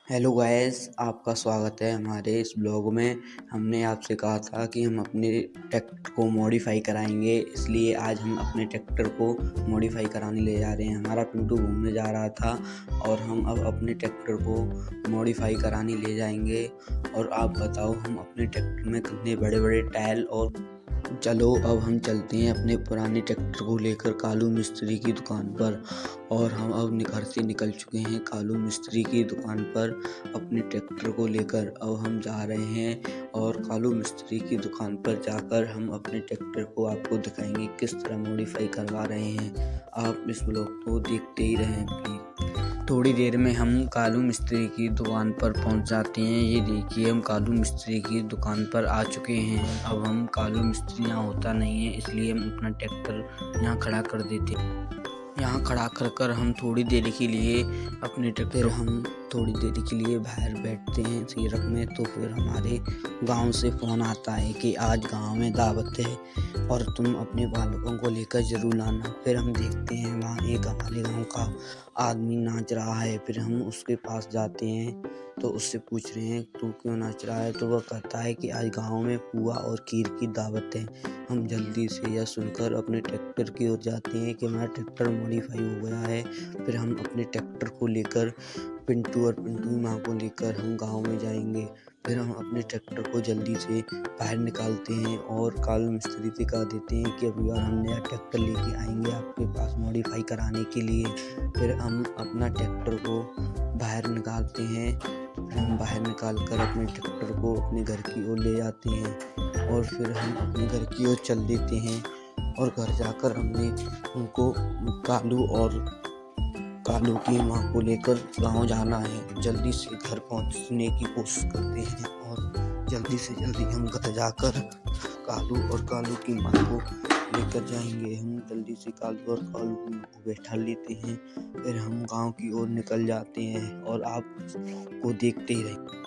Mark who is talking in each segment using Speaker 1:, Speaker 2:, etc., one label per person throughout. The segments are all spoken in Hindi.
Speaker 1: हेलो गाइस, आपका स्वागत है हमारे इस ब्लॉग में। हमने आपसे कहा था कि हम अपने ट्रैक्टर को मॉडिफाई कराएंगे, इसलिए आज हम अपने ट्रैक्टर को मॉडिफाई कराने ले जा रहे हैं। हमारा पिंटू घूमने जा रहा था और हम अब अपने ट्रैक्टर को मॉडिफाई कराने ले जाएंगे। और आप बताओ, हम अपने ट्रैक्टर में कितने बड़े बड़े टायर और चलो अब हम चलते हैं अपने पुराने ट्रैक्टर को लेकर कालू मिस्त्री की दुकान पर। और हम अब घर से निकल चुके हैं कालू मिस्त्री की दुकान पर अपने ट्रैक्टर को लेकर। अब हम जा रहे हैं और कालू मिस्त्री की दुकान पर जाकर हम अपने ट्रैक्टर को आपको दिखाएंगे किस तरह मॉडिफाई करवा रहे हैं। आप इस ब्लॉग को देखते ही रहें प्लीज। थोड़ी देर में हम कालू मिस्त्री की दुकान पर पहुंच जाते हैं। ये देखिए, हम कालू मिस्त्री की दुकान पर आ चुके हैं। अब हम कालू मिस्त्री यहाँ होता नहीं है, इसलिए हम अपना ट्रैक्टर यहाँ खड़ा कर देते हैं। यहाँ खड़ा कर हम थोड़ी देर के लिए अपने ट्रैक्टर थोड़ी देर के लिए बाहर बैठते हैं सीरक में। तो फिर हमारे गांव से फ़ोन आता है कि आज गांव में दावत है और तुम अपने बालकों को लेकर ज़रूर आना। फिर हम देखते हैं वहाँ एक हमारे गांव का आदमी नाच रहा है। फिर हम उसके पास जाते हैं तो उससे पूछ रहे हैं तू क्यों नाच रहा है। तो वह कहता है कि आज गांव में पुआ और खीर की दावत है। हम जल्दी से यह सुनकर अपने ट्रैक्टर की ओर जाते हैं कि हमारा ट्रैक्टर मॉडिफाई हो गया है। फिर हम अपने ट्रैक्टर को लेकर पिंटू और पिंटू की माँ को लेकर हम गांव में जाएंगे। फिर हम अपने ट्रैक्टर को जल्दी से बाहर निकालते हैं और कालू मिस्त्री से कह देते हैं कि अगली बार हम नया ट्रैक्टर लेके आएंगे आपके पास मॉडिफाई कराने के लिए। फिर हम अपना ट्रैक्टर को बाहर निकालते हैं। फिर हम बाहर निकाल कर अपने ट्रैक्टर को अपने घर की ओर ले जाते हैं और फिर हम अपने घर की ओर चल देते हैं। और घर जाकर हमने उनको कालू की माँ को लेकर गांव जाना है। जल्दी से घर पहुंचने की कोशिश करते हैं और जल्दी से जल्दी हम घर जाकर कालू की माँ को लेकर जाएंगे। हम जल्दी से कालू और कालू की माँ को बैठा लेते हैं। फिर हम गांव की ओर निकल जाते हैं और आप को देखते ही रहें।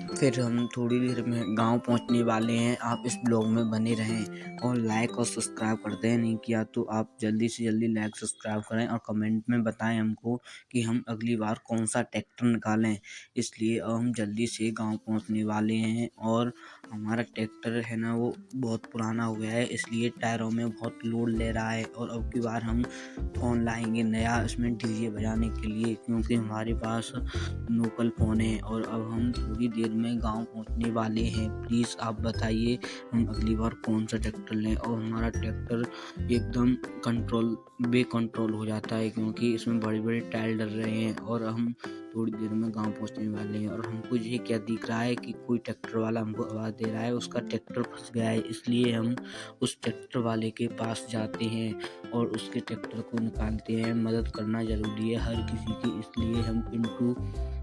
Speaker 1: फिर हम थोड़ी देर में गांव पहुंचने वाले हैं। आप इस ब्लॉग में बने रहें और लाइक और सब्सक्राइब करते हैं। नहीं किया तो आप जल्दी से जल्दी लाइक सब्सक्राइब करें और कमेंट में बताएं हमको कि हम अगली बार कौन सा ट्रैक्टर निकालें। इसलिए अब हम जल्दी से गांव पहुंचने वाले हैं। और हमारा ट्रैक्टर है ना, वो बहुत पुराना हो गया है, इसलिए टायरों में बहुत लोड ले रहा है। और अब की बार हम फ़ोन लाएंगे नया इसमें डीजे बजाने के लिए, क्योंकि हमारे पास लोकल फ़ोन है। और अब हम थोड़ी देर में गांव पहुंचने वाले हैं। प्लीज़ आप बताइए हम अगली बार कौन सा ट्रैक्टर लें। और हमारा ट्रैक्टर एकदम बेकंट्रोल हो जाता है, क्योंकि इसमें बड़े बड़े टायर डल रहे हैं। और हम थोड़ी देर में गांव पहुंचने वाले हैं। और हमको ये क्या दिख रहा है कि कोई ट्रैक्टर वाला हमको आवाज़ दे रहा है, उसका ट्रैक्टर फंस गया है। इसलिए हम उस ट्रैक्टर वाले के पास जाते हैं और उसके ट्रैक्टर को निकालते हैं। मदद करना ज़रूरी है हर किसी की, इसलिए हम पिंटू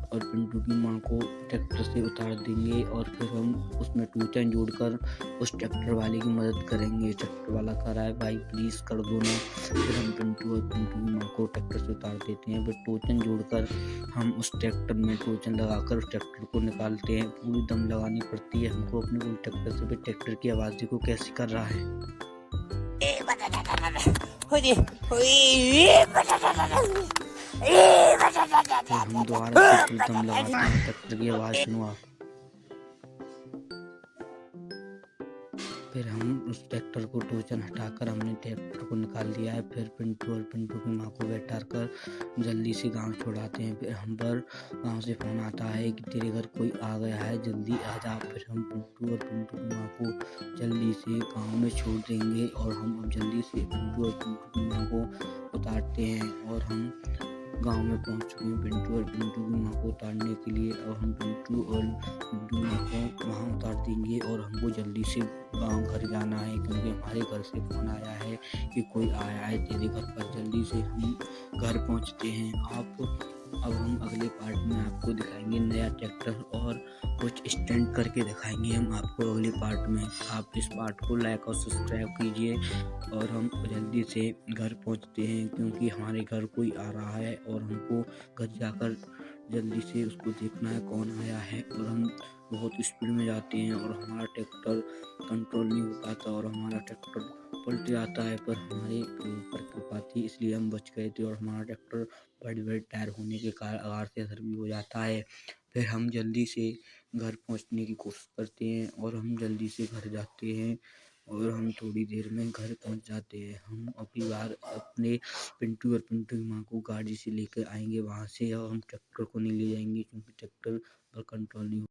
Speaker 1: और पिंटू की माँ को ट्रैक्टर से उतार देंगे और फिर हम उसमें टूचन जोड़कर उस ट्रैक्टर वाले की मदद करेंगे। ट्रैक्टर वाला कह रहा है भाई प्लीज़ कर दो ना। फिर हम पिंटू और पिंटू की माँ को ट्रैक्टर से उतार देते हैं। फिर टोचन जोड़कर हम उस ट्रैक्टर में टोचन लगाकर उस ट्रैक्टर को निकालते हैं। पूरी दम लगानी पड़ती है हमको अपने को ट्रैक्टर से। फिर ट्रैक्टर की आवाज़ देखो कैसी कर रहा है। फिर हम दोबारा से फुल दम लगाते हैं। ट्रैक्टर की आवाज़ सुनो आप। फिर हम उस ट्रैक्टर को टोचन हटाकर हमने ट्रैक्टर को निकाल दिया है। फिर पिंटू और पिंटू की माँ को बैठाकर जल्दी से गांव छोड़ाते हैं। फिर हम पर गांव से फ़ोन आता है कि तेरे घर कोई आ गया है, जल्दी आ जा। फिर हम पिंटू और पिंटू की माँ को जल्दी से गांव में छोड़ देंगे और हम अब जल्दी से पिंटू और पिंटू की माँ को उतारते हैं। और हम गांव में पहुंच चुके हैं पिंटू और पिंटू की माँ को उतारने के लिए। और हम पिंटू और पिंटू की माँ को वहाँ उतार देंगे और हमको जल्दी से गांव घर जाना है, क्योंकि हमारे घर से फ़ोन आया है कि कोई आया है तेरे घर पर। जल्दी से हम घर पहुँचते हैं। अब हम अगले पार्ट में आपको दिखाएंगे नया ट्रैक्टर और कुछ स्टंट करके दिखाएंगे हम आपको अगले पार्ट में। आप इस पार्ट को लाइक और सब्सक्राइब कीजिए। और हम जल्दी से घर पहुंचते हैं, क्योंकि हमारे घर कोई आ रहा है और हमको घर जाकर जल्दी से उसको देखना है कौन आया है। और हम बहुत स्पीड में जाते हैं और हमारा ट्रैक्टर कंट्रोल नहीं हो पाता और हमारा ट्रैक्टर पलट जाता है, पर हमारे ऊपर कृपा थी इसलिए हम बच गए थे और हमारा ट्रैक्टर बड़े-बड़े टायर होने के कारण से असर भी हो जाता है। फिर हम जल्दी से घर पहुँचने की कोशिश करते हैं और हम जल्दी से घर जाते हैं और हम थोड़ी देर में घर पहुँच जाते हैं। हम अगली बार अपने पिंटू और पिंटू की माँ को गाड़ी से लेकर आएँगे वहाँ से, और हम ट्रैक्टर को नहीं ले जाएँगे क्योंकि ट्रैक्टर पर कंट्रोल नहीं हो